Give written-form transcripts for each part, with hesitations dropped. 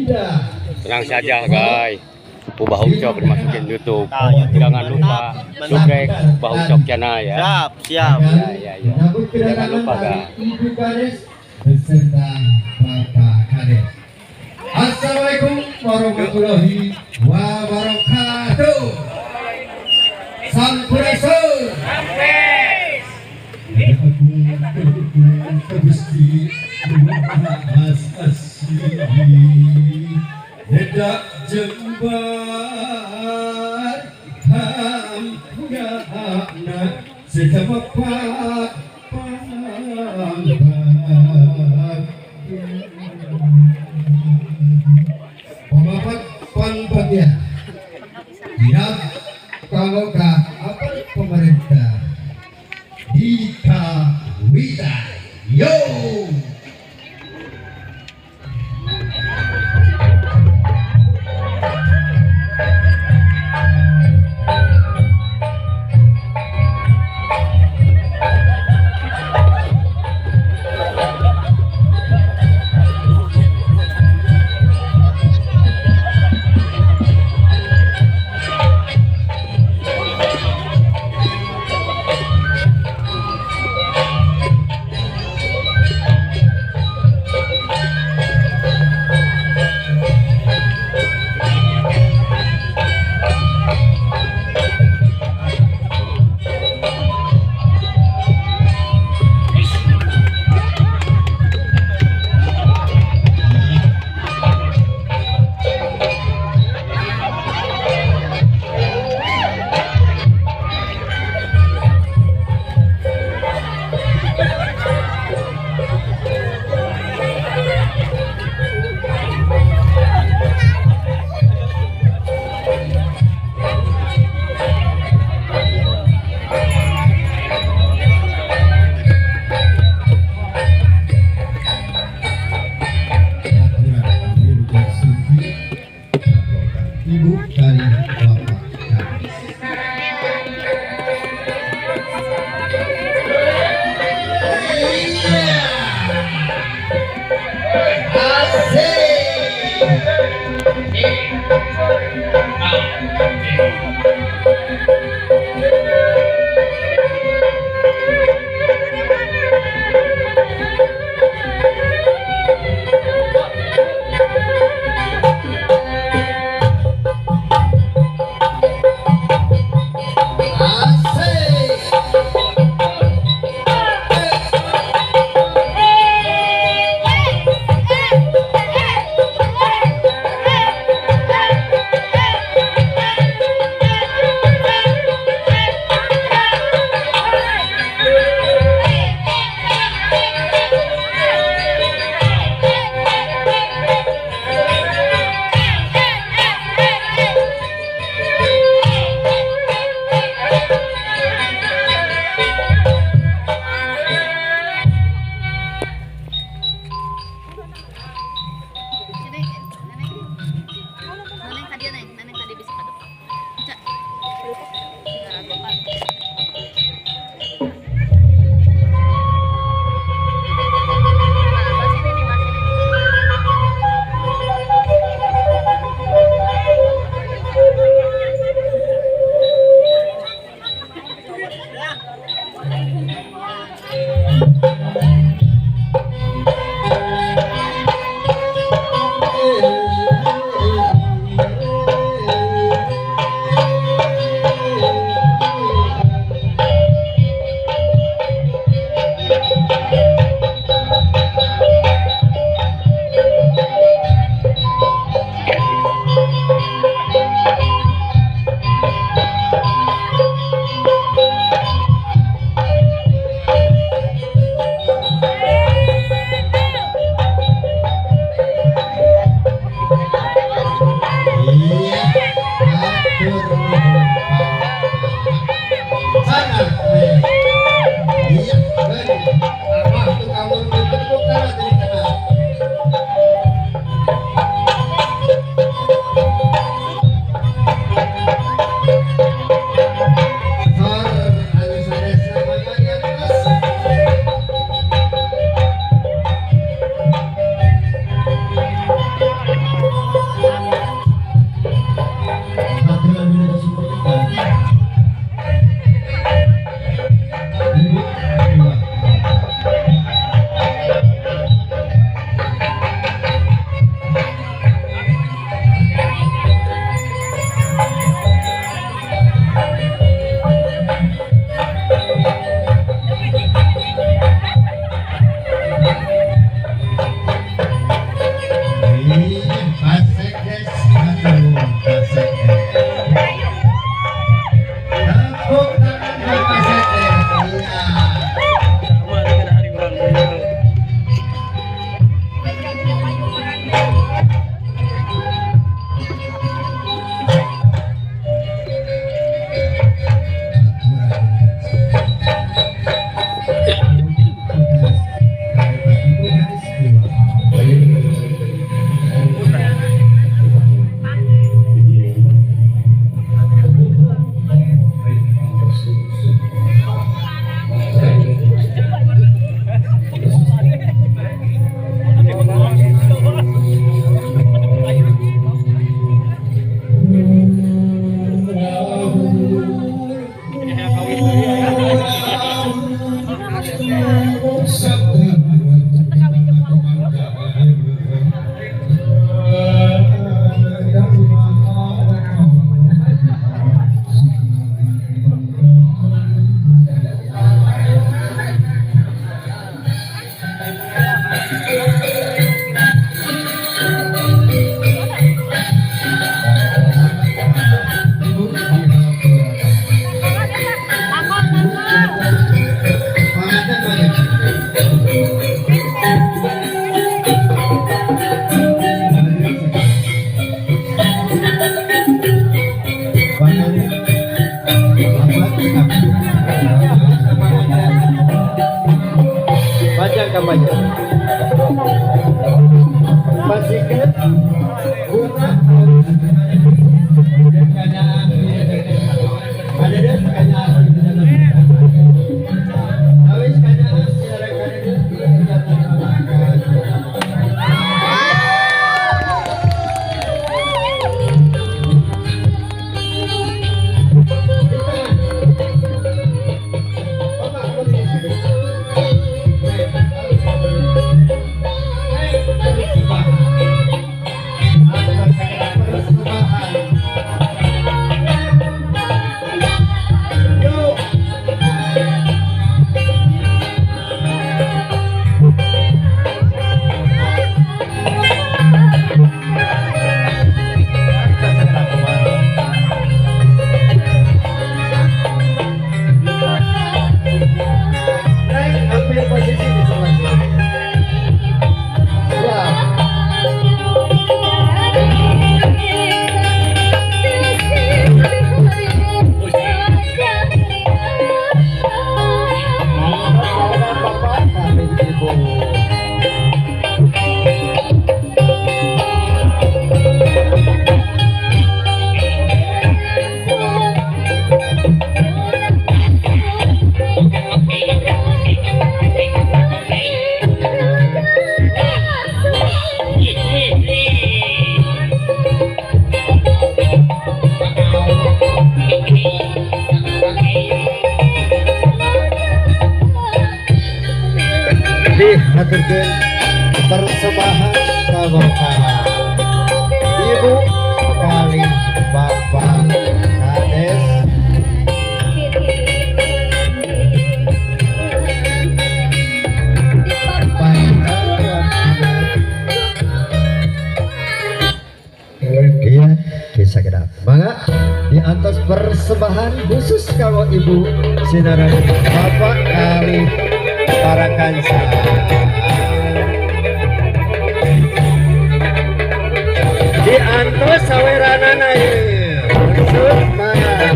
Tenang saja guys. Bahu Cok dimasukin YouTube. Jangan lupa subscribe Bahu Cok channel ya. Siap, siap. Ya. Jangan lupa guys. Ibu Kades beserta Bapak Kades. Assalamualaikum warahmatullahi wabarakatuh. Sampurasun. Gusti Mas Asli Dedak jembar hamgana setepat pangbat pemapat pangbatnya siap kalau apa pemerintah Dika Wita yo. Ibu dan Bapak Panjang kampanye. Pastikan bunga ada deh kanyaan habis kanyaan ambil posisi di sebelah sini. Dihaturkeun persembahan kabarkah ibu kali bapak kades iya kisah kedap mangga diantos persembahan khusus kanggo ibu sinaran bapak kali para kansa diantos saweranana maksud mana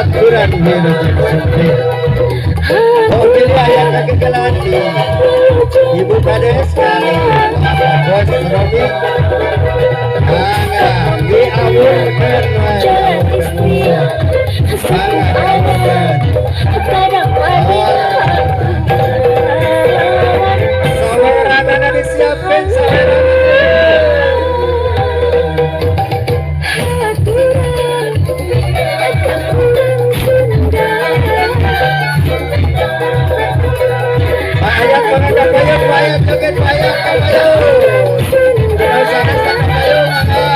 aturan minum sempit. Oh pilih ayat kaki kelati. Ibu kades kali apa bos Robi. Bangga diawurkan saweranana disiapkan payah joget payah kabayo. Sana sana kabayo mangga.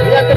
Lihat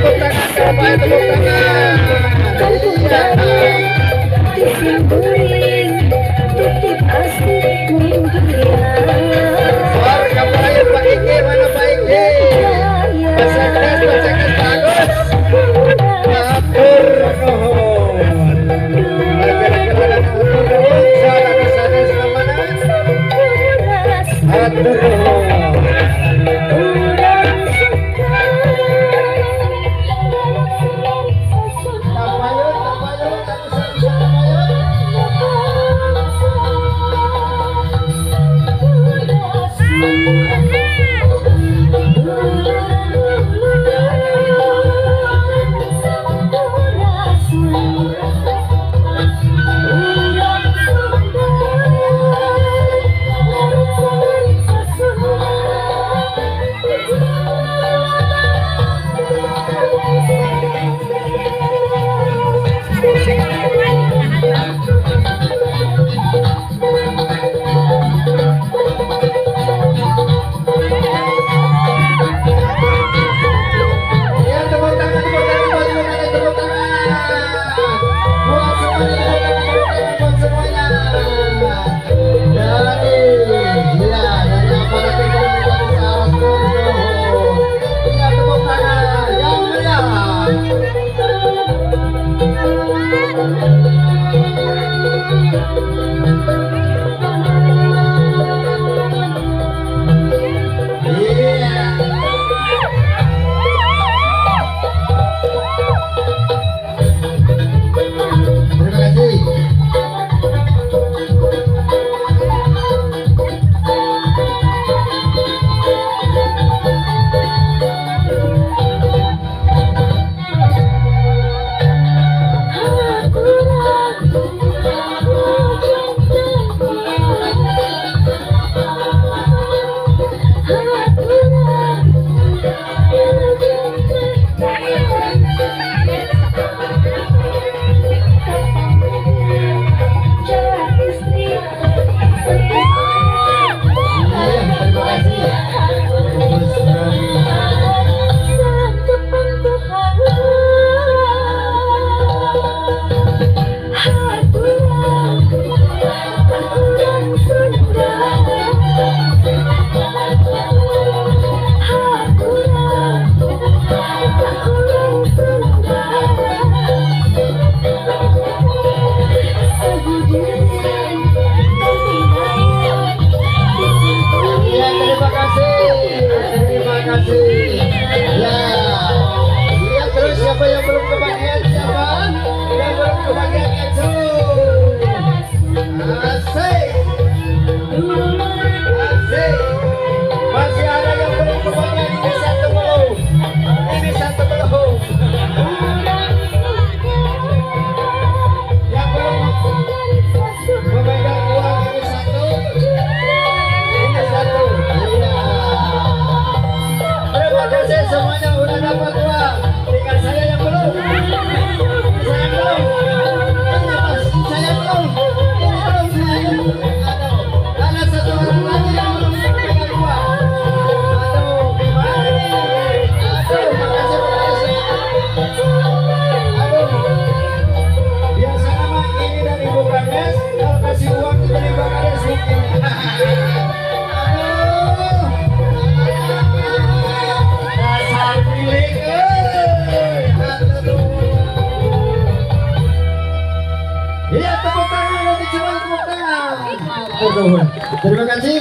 Terima kasih.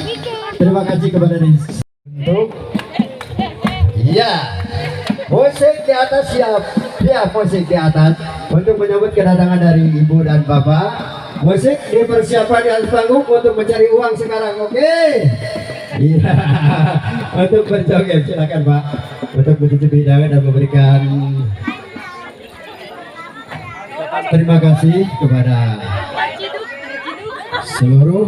Terima kasih kepada Nis. Untuk iya. Musik di atas siap. Ya, musik di atas untuk menyambut kedatangan dari ibu dan bapak. Musik dipersiapkan di atas panggung untuk mencari uang sekarang. Oke. Iya. Untuk berjoget silakan Pak. Untuk mencicipi hidangan dan memberikan terima kasih kepada seluruh.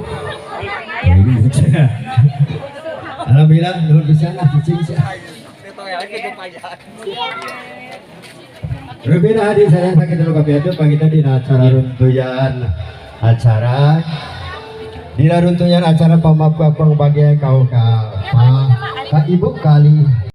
Alhamdulillah luar biasa lah bisa. Berbeda hadir saya sakit dulu kopi itu pagi tadi acara runtuyan acara pembagian kau Ibu kali